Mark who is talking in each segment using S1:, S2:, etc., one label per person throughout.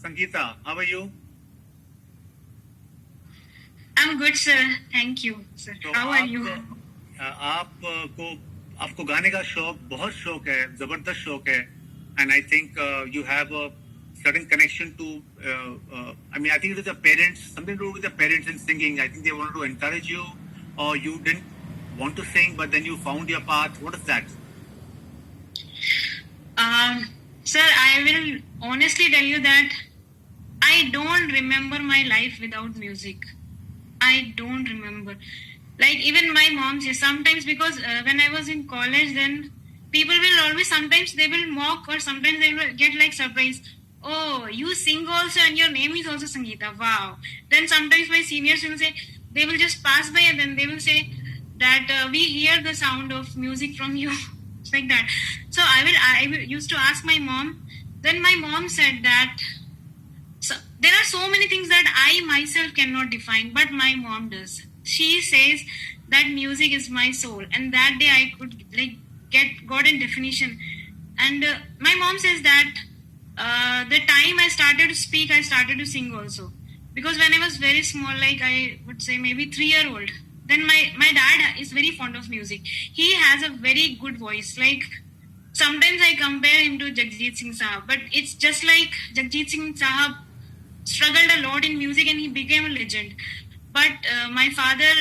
S1: Sangeeta, how are you?
S2: I'm good, sir. Thank you, sir.
S1: तो
S2: How are you?
S1: आपको आपको गाने का शौक बहुत शौक है, जबरदस्त शौक है, and I think you have a certain connection to I mean I think it is the parents, something to do with the parents in singing. I think they wanted to encourage you, or you didn't want to sing but then you found your path. What is that?
S2: Sir, I will honestly tell you that I don't remember my life without music. I don't remember. Like even my mom says sometimes, because when I was in college, then people will always, sometimes they will mock, or sometimes they will get like surprised. Oh, you sing also and your name is also Sangeeta. Wow. Then sometimes my seniors will say, they will just pass by and then they will say that we hear the sound of music from you. It's like that. So I used to ask my mom. Then my mom said that there are so many things that I myself cannot define, but my mom does. She says that music is my soul, and that day I could like got a definition. And my mom says that the time I started to speak, I started to sing also, because when I was very small, like I would say maybe 3-year-old, then my dad is very fond of music. He has a very good voice. Like sometimes I compare him to Jagjit Singh Sahab, but it's just like Jagjit Singh Sahab struggled a lot in music and he became a legend. But my father,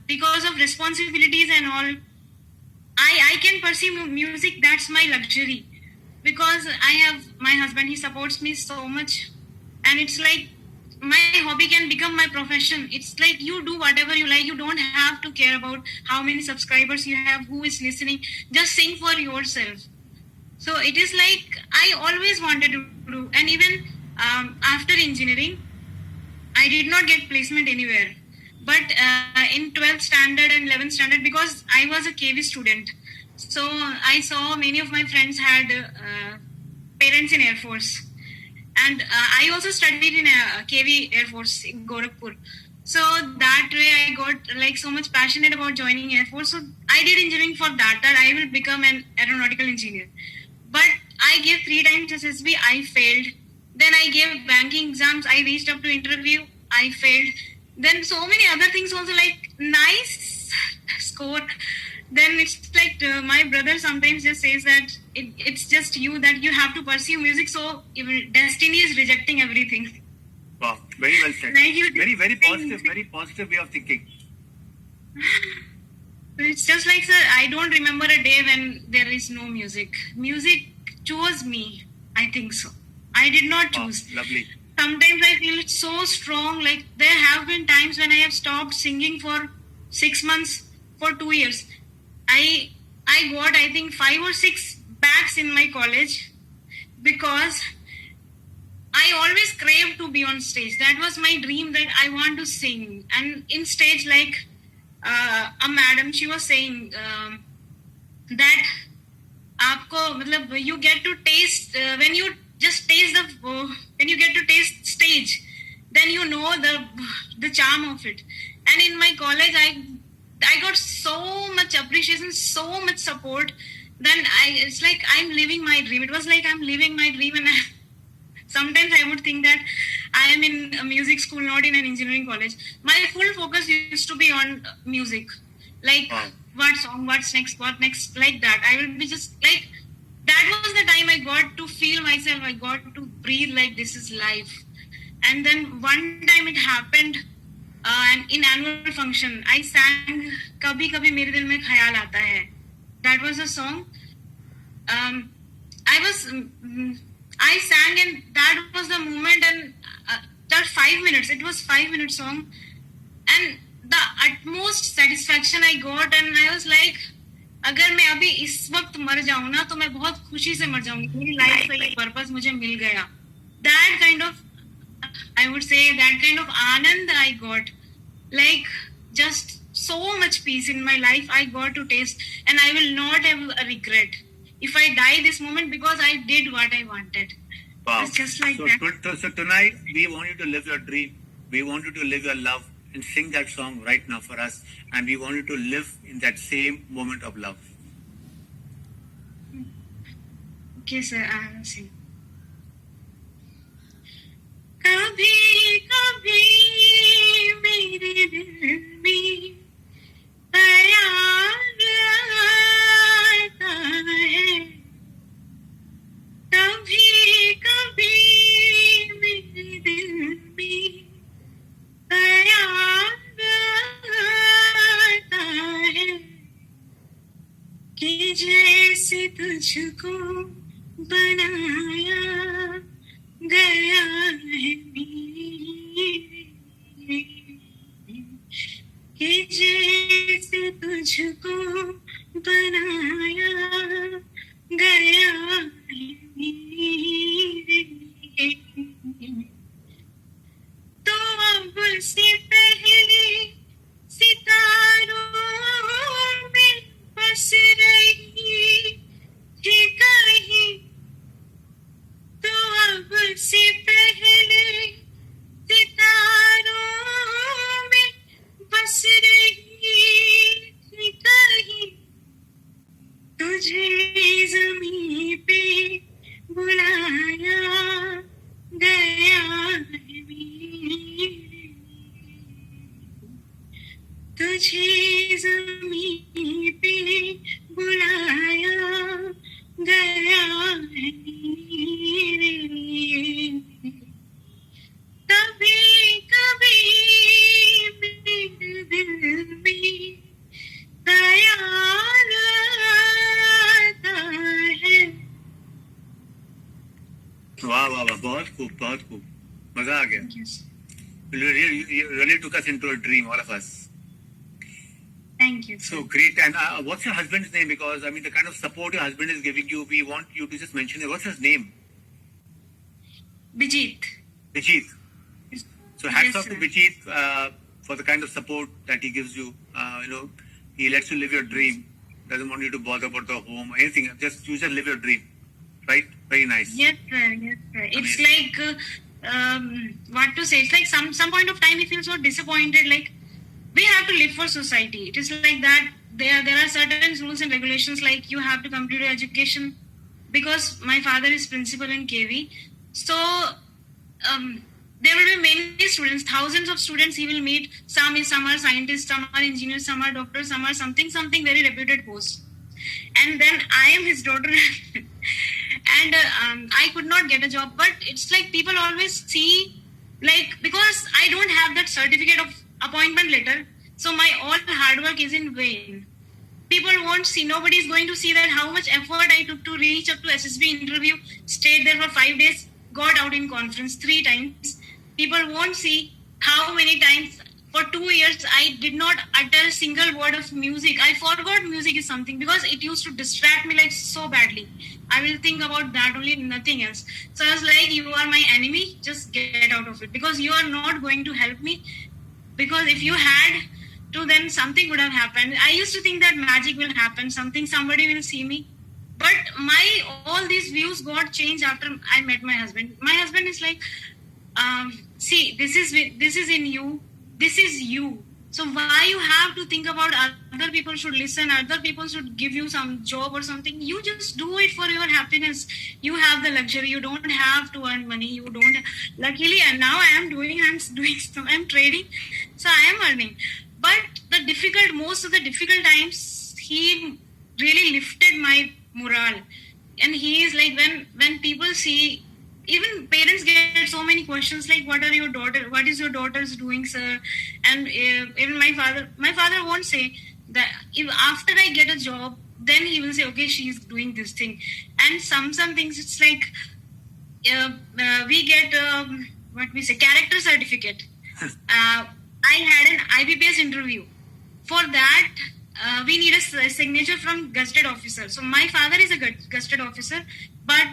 S2: because of responsibilities and all, I can pursue music. That's my luxury, because I have my husband. He supports me so much, and it's like my hobby can become my profession. It's like you do whatever you like. You don't have to care about how many subscribers you have, who is listening. Just sing for yourself. So it is like I always wanted to do, and even after engineering, I did not get placement anywhere. But in 12th standard and 11th standard, because I was a KV student, so I saw many of my friends had parents in Air Force. And I also studied in KV Air Force in Gorakhpur. So that way I got like so much passionate about joining Air Force. So I did engineering for that I will become an aeronautical engineer. But I gave 3 times SSB, I failed. Then I gave banking exams, I reached up to interview, I failed. Then so many other things also, like nice score. Then it's like my brother sometimes just says that it's just you, that you have to pursue music, so destiny is rejecting everything.
S1: Wow, very well said.
S2: Like
S1: very positive way of thinking.
S2: It's just like, sir, I don't remember a day when there is no music. Music chose me, I think so. I did not choose.
S1: Wow, lovely.
S2: Sometimes I feel it's so strong. Like there have been times when I have stopped singing for 6 months, for 2 years. I got, I think, 5 or 6 backs in my college, because I always craved to be on stage. That was my dream, that I want to sing. And in stage, like a madam, she was saying that aapko, matlab, you get to taste, when you just taste when you get to taste stage, then you know the charm of it. And in my college, I got so much appreciation, so much support. Then it's like I'm living my dream. It was like I'm living my dream, and sometimes I would think that I am in a music school, not in an engineering college. My full focus used to be on music. Like what song, what's next, what next, like that. I will be just like, that was the time I got to feel myself. I got to breathe like this is life. And then one time it happened, and in annual function, I sang Kabhi Kabhi Mere Dil Mein Khayal Aata Hai. That was a song. I sang, and that was the moment, and that 5 minutes, it was 5-minute song, and the utmost satisfaction I got, and I was like, अगर मैं अभी इस वक्त मर जाऊं ना, तो मैं बहुत खुशी से मर जाऊंगी. मेरी लाइफ का ये पर्पस मुझे मिल गया. That kind of, I would say, that kind of anand I got, like just so much peace in my life I got to taste, and I will not have a regret if I die this moment, because I did what I wanted.
S1: Wow.
S2: It's just like that.
S1: So tonight we want you to live your dream. We want you to live your love and sing that song right now for us. And we want you to live in that same moment of love.
S2: Okay, sir, I will sing. मुझको बनाया गया है मेरे, कि जैसे तुझको बनाया गया है मेरे, तो अब से पहले सितारों में बस रही थी कहीं, तो अब से पहले सितारों में बस रही थी कहीं, तुझे ज़मीं पे बुलाया गया है मेरे, तुझे ज़मीं पे बुलाया गया है मेरे, कभी कभी मेरे दिल में ख्याल आता है।
S1: वाह वाह वाह, बहुत खूब, बहुत खूब, मजा आ गया. You really took us into a dream, all of us.
S2: Thank you.
S1: So great. And what's your husband's name? Because I mean, the kind of support your husband is giving you, we want you to just mention it. What's his name?
S2: Bijit.
S1: Bijit. So hats
S2: Yes,
S1: off to
S2: sir.
S1: Bijit for the kind of support that he gives you. He lets you live your dream. Doesn't want you to bother about the home or anything. You just live your dream. Right? Very nice.
S2: Yes, sir. Yes, sir. It's like what to say. It's like some point of time we feel so disappointed. Like we have to live for society. It is like that. There are certain rules and regulations. Like you have to complete your education. Because my father is principal in KV, so there will be many students, thousands of students he will meet. Some are scientists, some are engineers, some are doctors, some are something very reputed post. And then I am his daughter. And I could not get a job, but it's like people always see, like, because I don't have that certificate of appointment letter, so my all hard work is in vain. People won't see, nobody is going to see that how much effort I took to reach up to SSB interview, stayed there for 5 days, got out in conference 3 times. People won't see how many times for 2 years I did not utter a single word of music. I forgot music is something because it used to distract me like so badly. I will think about that only, nothing else. So I was like, you are my enemy, just get out of it, because you are not going to help me. Because if you had to, then something would have happened. I used to think that magic will happen, somebody will see me. But all these views got changed after I met my husband. My husband is like, see, this is in you, this is you. So why you have to think about other people should listen, other people should give you some job or something? You just do it for your happiness. You have the luxury. You don't have to earn money. You don't. Luckily, and now I'm trading, so I am earning. But most of the difficult times, he really lifted my morale. And he is like, when people see, even parents get so many questions like, what is your daughter's doing, sir? And even my father won't say that. If after I get a job, then he will say, okay, she's doing this thing. And some things, it's like we get character certificate. I had an IBPS interview. For that, we need a signature from gazetted officer. So my father is a gazetted officer, but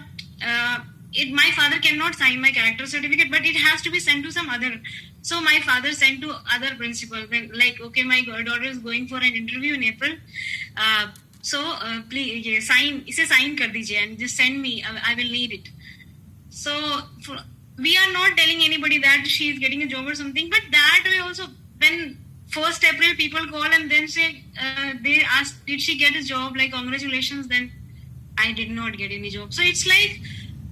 S2: my father cannot sign my character certificate, but it has to be sent to some other. So my father sent to other principal, like, okay, my daughter is going for an interview in April. Please sign kar dijiye and just send me. I will need it. So we are not telling anybody that she is getting a job or something, but that way also, when 1st April people call and then say, they ask, did she get a job? Like, congratulations. Then I did not get any job. So it's like,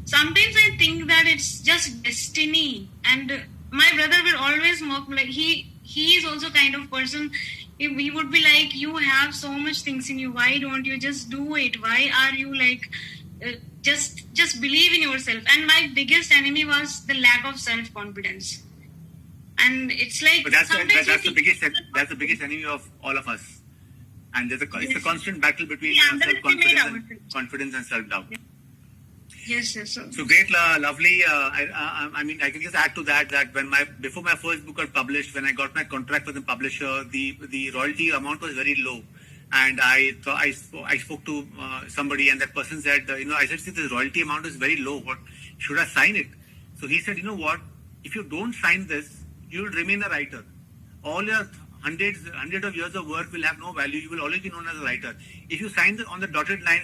S2: sometimes I think that it's just destiny. And my brother will always mock me, like, he is also kind of person. He would be like, you have so much things in you. Why don't you just do it? Why are you like, just believe in yourself? And my biggest enemy was the lack of self-confidence. And it's like,
S1: But that's the biggest enemy of all of us. And it's a constant battle between
S2: We underestimate
S1: confidence and self-doubt.
S2: Yes, yes, sir.
S1: So great, lovely. I mean, I can just add to that when before my first book got published, when I got my contract with the publisher, the royalty amount was very low, and I spoke to somebody, and that person said, I said, see, the royalty amount is very low. What should I sign it? So he said, you know what? If you don't sign this, you will remain a writer. All your hundreds of years of work will have no value. You will always be known as a writer. If you sign on the dotted line,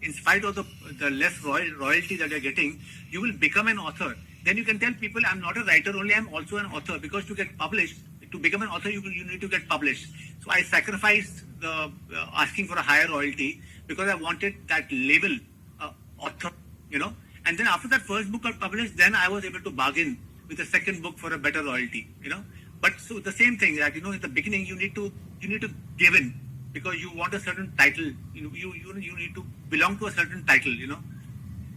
S1: in spite of the less royalty that you're getting, you will become an author. Then you can tell people, I'm not a writer only, I'm also an author. Because to get published, to become an author, you need to get published. So I sacrificed the asking for a higher royalty because I wanted that label, author, And then after that first book got published, then I was able to bargain with the second book for a better royalty, But so the same thing that in the beginning you need to give in because you want a certain title. You need to belong to a certain title.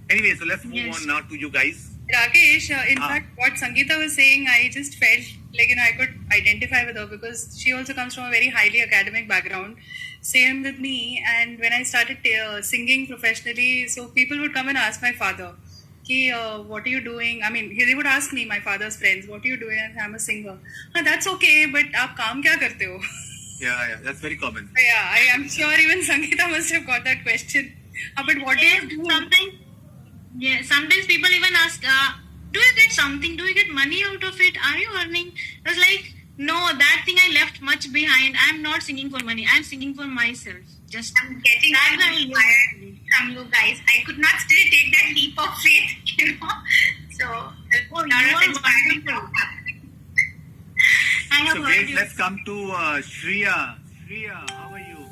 S1: Anyway, so let's move on now to you guys.
S3: Rakesh, in fact, what Sangeeta was saying, I just felt like I could identify with her because she also comes from a very highly academic background. Same with me. And when I started singing professionally, so people would come and ask my father. What are you doing? I mean, they would ask me, my father's friends, what are you doing? I'm a singer. That's okay, but aap kaam kya karte ho?
S1: Yeah, that's very common.
S3: Yeah, I am sure even Sangeeta must have got that question. But what do you do?
S2: Sometimes people even ask, do you get something? Do you get money out of it? Are you earning? I was like, no, that thing I left much behind. I'm not singing for money. I'm singing for myself.
S4: I'm getting inspired from you guys. I could not still take that leap of faith, So, a lot of inspiring things happening.
S1: So, guys, let's come to Shreya. Shreya, how are you?